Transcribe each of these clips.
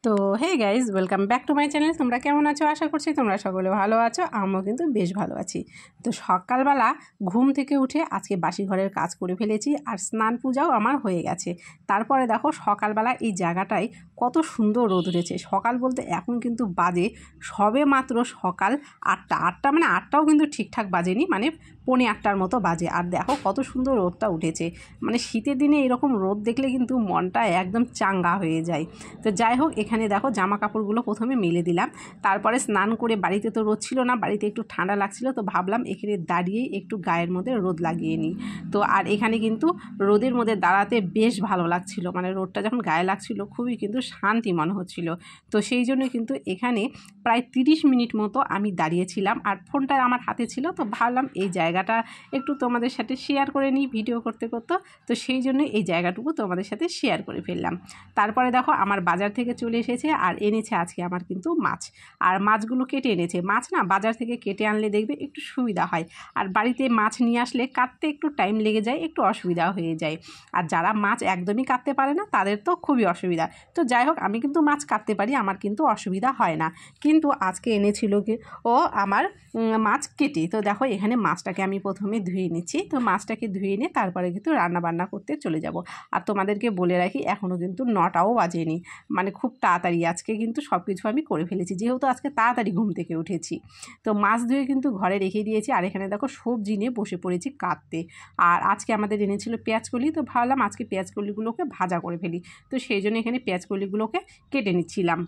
তো hey guys, welcome back to my channel. তোমরা কেমন আছো? আশা করছি তোমরা সকলে ভালো আছো। আমিও কিন্তু বেশ ভালো আছি। তো সকালবেলা ঘুম থেকে উঠে আজকে বাসি ঘরের কাজ করে ফেলেছি, আর স্নান পূজাও আমার হয়ে গেছে। তারপরে দেখো সকালবেলা এই জায়গাটায় কত সুন্দর রোদ উঠেছে। সকাল বলতে এখন কিন্তু বাজে সবে মাত্র সকাল 8টা মানে 8টাও কিন্তু ঠিকঠাক বাজেনি, মানে 7:45 মতো বাজে। আর দেখো কত সুন্দর রোদটা উঠেছে। মানে শীতের দিনে এরকম রোদ দেখলে কিন্তু মনটা একদম চাঙ্গা হয়ে যায়। তো যাই হোক, এখানে দেখো জামা কাপড়গুলো প্রথমে মেলে দিলাম, তারপরে স্নান করে, বাড়িতে তো রোদ ছিল না, বাড়িতে একটু ঠান্ডা লাগছিল, তো ভাবলাম এখানে দাঁড়িয়েই একটু গায়ের মধ্যে রোদ লাগিয়ে নিই। তো আর এখানে কিন্তু রোদের মধ্যে দাঁড়াতে বেশ ভালো লাগছিল, মানে রোদটা যখন গায়ে লাগছিল খুবই কিন্তু শান্তি মনে হচ্ছিল। তো সেই জন্য কিন্তু এখানে প্রায় 30 মিনিট মতো আমি দাঁড়িয়েছিলাম, আর ফোনটা আমার হাতে ছিল, তো ভাবলাম এই জায়গাটা একটু তোমাদের সাথে শেয়ার করে নিই ভিডিও করতে করতে। তো সেই জন্য এই জায়গাটুকু তোমাদের সাথে শেয়ার করে ফেললাম। তারপরে দেখো আমার বাজার থেকে চলে এসেছে, আর এনেছে আজকে আমার কিন্তু মাছ। আর মাছগুলো কেটে এনেছে। মাছ না বাজার থেকে কেটে আনলে দেখবে একটু সুবিধা হয়, আর বাড়িতে মাছ নিয়ে আসলে কাটতে একটু টাইম লেগে যায়, একটু অসুবিধা হয়ে যায়। আর যারা মাছ একদমই কাটতে পারে না তাদের তো খুবই অসুবিধা। তো যাই হোক, আমি কিন্তু মাছ কাটতে পারি, আমার কিন্তু অসুবিধা হয় না। কিন্তু আজকে এনেছিল কি ও আমার মাছ কেটে। তো দেখো এখানে মাছটাকে আমি প্রথমে ধুয়ে নিচ্ছি। তো মাছটাকে ধুয়ে নিয়ে তারপরে কিন্তু রান্না বান্না করতে চলে যাব। আর তোমাদেরকে বলে রাখি, এখনও কিন্তু 9টাও বাজেনি, মানে খুব তাড়াতাড়ি আজকে কিন্তু সব কিছু আমি করে ফেলেছি, যেহেতু আজকে তাড়াতাড়ি ঘুম থেকে উঠেছি। তো মাছ ধুয়ে কিন্তু ঘরে রেখে দিয়েছি, আর এখানে দেখো সবজি নিয়ে বসে পড়েছি কাটতে। আর আজকে আমাদের এনেছিল পেঁয়াজকলি, তো ভাবলাম আজকে পেঁয়াজকলিগুলোকে ভাজা করে ফেলি। তো সেই জন্য এখানে পেঁয়াজকলিগুলোকে কেটে নিচ্ছিলাম।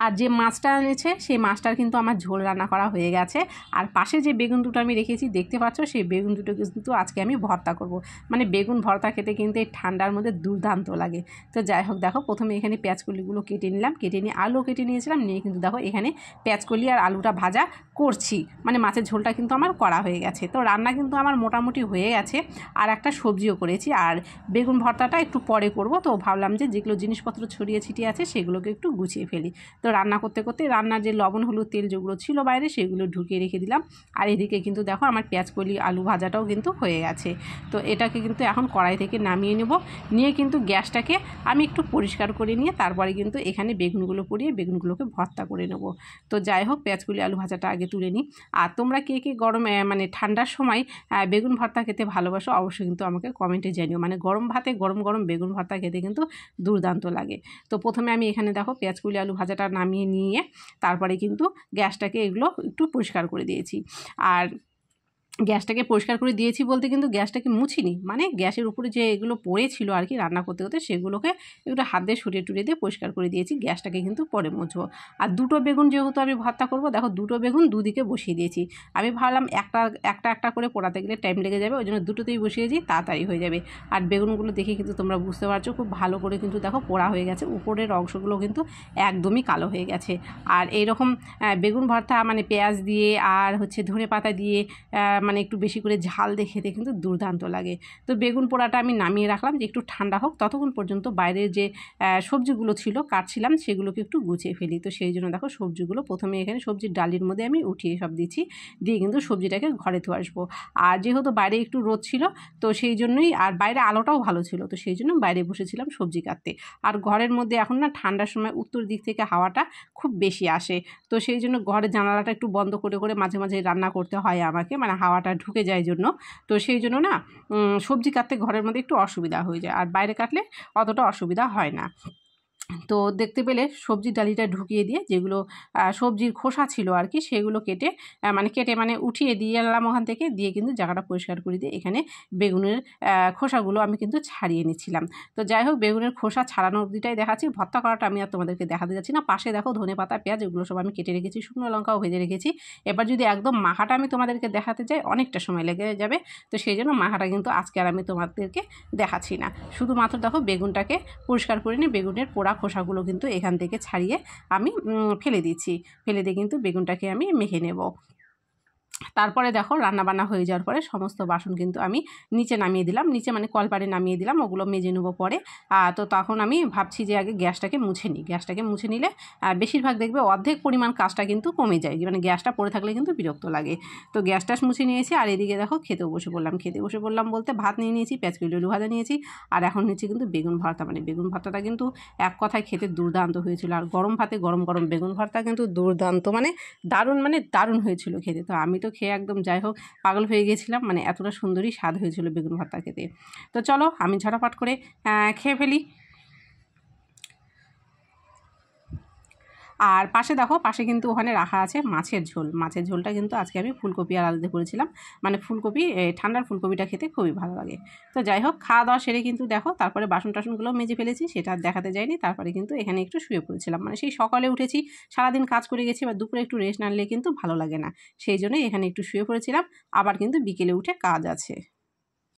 আর যে মাছটা এনেছে সেই মাছটার কিন্তু আমার ঝোল রান্না করা হয়ে গেছে। আর পাশে যে বেগুন দুটো আমি রেখেছি দেখতে পাচ্ছ, সেই বেগুন দুটো কিন্তু আজকে আমি ভর্তা করব। মানে বেগুন ভর্তা খেতে কিন্তু এই ঠান্ডার মধ্যে দুর্দান্ত লাগে। তো যাই হোক, দেখো প্রথমে এখানে পেঁয়াজকলিগুলো কেটে নিলাম, কেটে নিয়ে আলু কেটে নিয়েছিলাম, নিয়ে কিন্তু দেখো এখানে পেঁয়াজকলি আর আলুটা ভাজা করছি। মানে মাছের ঝোলটা কিন্তু আমার করা হয়ে গেছে। তো রান্না কিন্তু আমার মোটামুটি হয়ে গেছে। আর একটা সবজিও করেছি, আর বেগুন ভর্তাটা একটু পরে করব। তো ভাবলাম যে যেগুলো জিনিসপত্র ছড়িয়ে ছিটিয়ে আছে সেগুলোকে একটু গুছিয়ে ফেলি। তো রান্না করতে করতে রান্নার যে লবণ হলুদ তেল যেগুলো ছিল বাইরে সেগুলো ঢুকিয়ে রেখে দিলাম। আর এদিকে কিন্তু দেখো আমার পেঁয়াজকলি আলু ভাজাটাও কিন্তু হয়ে গেছে। তো এটাকে কিন্তু এখন কড়াই থেকে নামিয়ে নেব। নিয়ে কিন্তু গ্যাসটাকে আমি একটু পরিষ্কার করে নিয়ে তারপরে কিন্তু এখানে বেগুনগুলো পুড়িয়ে বেগুনগুলোকে ভর্তা করে নেব। তো যাই হোক, পেঁয়াজকলি আলু ভাজাটা আগে তুলে নিই। আর তোমরা কে কে গরমে মানে ঠান্ডার সময় বেগুন ভর্তা খেতে ভালোবাসো অবশ্যই কিন্তু আমাকে কমেন্টে জানিও। মানে গরম ভাতে গরম গরম বেগুন ভর্তা খেতে কিন্তু দুর্দান্ত লাগে। তো প্রথমে আমি এখানে দেখো পেঁয়াজকলি আলু ভাজাটা নামিয়ে নিয়ে তারপরে কিন্তু গ্যাসটাকে এগুলো একটু পরিষ্কার করে দিয়েছি। আর গ্যাসটাকে পরিষ্কার করে দিয়েছি বলতে কিন্তু গ্যাসটাকে মুছিনি, মানে গ্যাসের উপরে যে এগুলো পড়েছিল আর কি রান্না করতে করতে, সেগুলোকে একটু হাত দিয়ে সরিয়ে টুরিয়ে দিয়ে পরিষ্কার করে দিয়েছি। গ্যাসটাকে কিন্তু পরে মুছবো। আর দুটো বেগুন যেহেতু আমি ভর্তা করবো, দেখো দুটো বেগুন দুদিকে বসিয়ে দিয়েছি। আমি ভাবলাম একটা করে পোড়াতে গেলে টাইম লেগে যাবে, ওই জন্য দুটোতেই বসিয়েছি, তাড়াতাড়ি হয়ে যাবে। আর বেগুনগুলো দেখে কিন্তু তোমরা বুঝতে পারছো খুব ভালো করে কিন্তু দেখো পোড়া হয়ে গেছে, উপরের অংশগুলো কিন্তু একদমই কালো হয়ে গেছে। আর এইরকম বেগুন ভর্তা মানে পেঁয়াজ দিয়ে আর হচ্ছে ধনেপাতা দিয়ে মানে একটু বেশি করে ঝাল দিয়ে খেতে কিন্তু দুর্দান্ত লাগে। তো বেগুন পোড়াটা আমি নামিয়ে রাখলাম যে একটু ঠান্ডা হোক, ততক্ষণ পর্যন্ত বাইরের যে সবজিগুলো ছিল কাটছিলাম সেগুলোকে একটু গুছিয়ে ফেলি। তো সেই জন্য দেখো সবজিগুলো প্রথমে এখানে সবজির ডালির মধ্যে আমি উঠিয়ে সব দিচ্ছি, দিয়ে কিন্তু সবজিটাকে ঘরে ধুয়ে আসবো। আর যেহেতু বাইরে একটু রোদ ছিল তো সেই জন্যই, আর বাইরে আলোটাও ভালো ছিল, তো সেই জন্য বাইরে বসেছিলাম সবজি কাটতে। আর ঘরের মধ্যে এখন না ঠান্ডার সময় উত্তর দিক থেকে হাওয়াটা খুব বেশি আসে, তো সেই জন্য ঘরের জানালাটা একটু বন্ধ করে করে মাঝে মাঝে রান্না করতে হয় আমাকে, মানে হাওয়াটা ঢুকে যায় জন্য। তো সেই জন্য না সবজি কাটতে ঘরের মধ্যে একটু অসুবিধা হয়ে যায়, আর বাইরে কাটলে অতটা অসুবিধা হয় না। তো দেখতে পেলে সবজির ডালিটা ঢুকিয়ে দিয়ে যেগুলো সবজির খোসা ছিল আর কি সেগুলো কেটে মানে উঠিয়ে দিয়ে এলাম ওখান থেকে, দিয়ে কিন্তু জায়গাটা পরিষ্কার করে দিয়ে এখানে বেগুনের খোসাগুলো আমি কিন্তু ছাড়িয়ে নিচ্ছিলাম। তো যাই হোক, বেগুনের খোসা ছাড়ানো অবধিটাই দেখাচ্ছি, ভর্তা করাটা আমি আর তোমাদেরকে দেখাতে যাচ্ছি না। পাশে দেখো ধনেপাতা পেঁয়াজ এগুলো সব আমি কেটে রেখেছি, শুকনো লঙ্কাও ভেজে রেখেছি। এবার যদি একদম মাখাটা আমি তোমাদেরকে দেখাতে যাই অনেকটা সময় লেগে যাবে, তো সেই জন্য মাখাটা কিন্তু আজকে আর আমি তোমাদেরকে দেখাচ্ছি না। শুধুমাত্র দেখো বেগুনটাকে পরিষ্কার করে নিয়ে বেগুনের পোড়া খোসাগুলো কিন্তু এখান থেকে ছাড়িয়ে আমি ফেলে দিচ্ছি, ফেলে দিয়ে কিন্তু বেগুনটাকে আমি মেখে নেব। তারপরে দেখো রান্নাবান্না হয়ে যাওয়ার পরে সমস্ত বাসন কিন্তু আমি নিচে নামিয়ে দিলাম, নিচে মানে কলপারে নামিয়ে দিলাম, ওগুলো মেজে নেবো পরে। তো তখন আমি ভাবছি যে আগে গ্যাসটাকে মুছে নিই, গ্যাসটাকে মুছে নিলে বেশিরভাগ দেখবে অর্ধেক পরিমাণ কাজটা কিন্তু কমে যায়, মানে গ্যাসটা পড়ে থাকলে কিন্তু বিরক্ত লাগে। তো গ্যাসটা মুছে নিয়েছি, আর এদিকে দেখো খেতেও বসে পড়লাম। খেতে বসে পড়লাম বলতে ভাত নিয়ে নিয়েছি, পেঁয়াজকলি আলু ভাজা নিয়েছি, আর এখন নিচ্ছি কিন্তু বেগুন ভর্তা। মানে বেগুন ভর্তাটা কিন্তু এক কথায় খেতে দুর্দান্ত হয়েছিল, আর গরম ভাতে গরম গরম বেগুন ভর্তা কিন্তু দুর্দান্ত, মানে দারুণ হয়েছিল খেতে। তো আমি তো খেয়ে একদম যাই হোক পাগল হয়ে গেছিলাম, মানে এতটা সুন্দরই স্বাদ হয়েছিল বেগুন ভর্তা খেতে। তো চলো আমি ঝটাপট করে খেয়ে ফেলি। আর পাশে দেখো, পাশে কিন্তু ওখানে রাখা আছে মাছের ঝোল। মাছের ঝোলটা কিন্তু আজকে আমি ফুলকপি আর আলু দিয়ে করেছিলাম, মানে ফুলকপি ঠান্ডার ফুলকপিটা খেতে খুবই ভালো লাগে। তো যাই হোক খাওয়া দাওয়া সেরে কিন্তু দেখো তারপরে বাসন টাসনগুলো মেজে ফেলেছি, সেটা আর দেখাতে যাইনি। তারপরে কিন্তু এখানে একটু শুয়ে পড়েছিলাম, মানে সেই সকালে উঠেছি, সারাদিন কাজ করে গেছি, এবার দুপুরে একটু রেস্ট না নিলে কিন্তু ভালো লাগে না, সেই জন্যই এখানে একটু শুয়ে পড়েছিলাম। আবার কিন্তু বিকেলে উঠে কাজ আছে।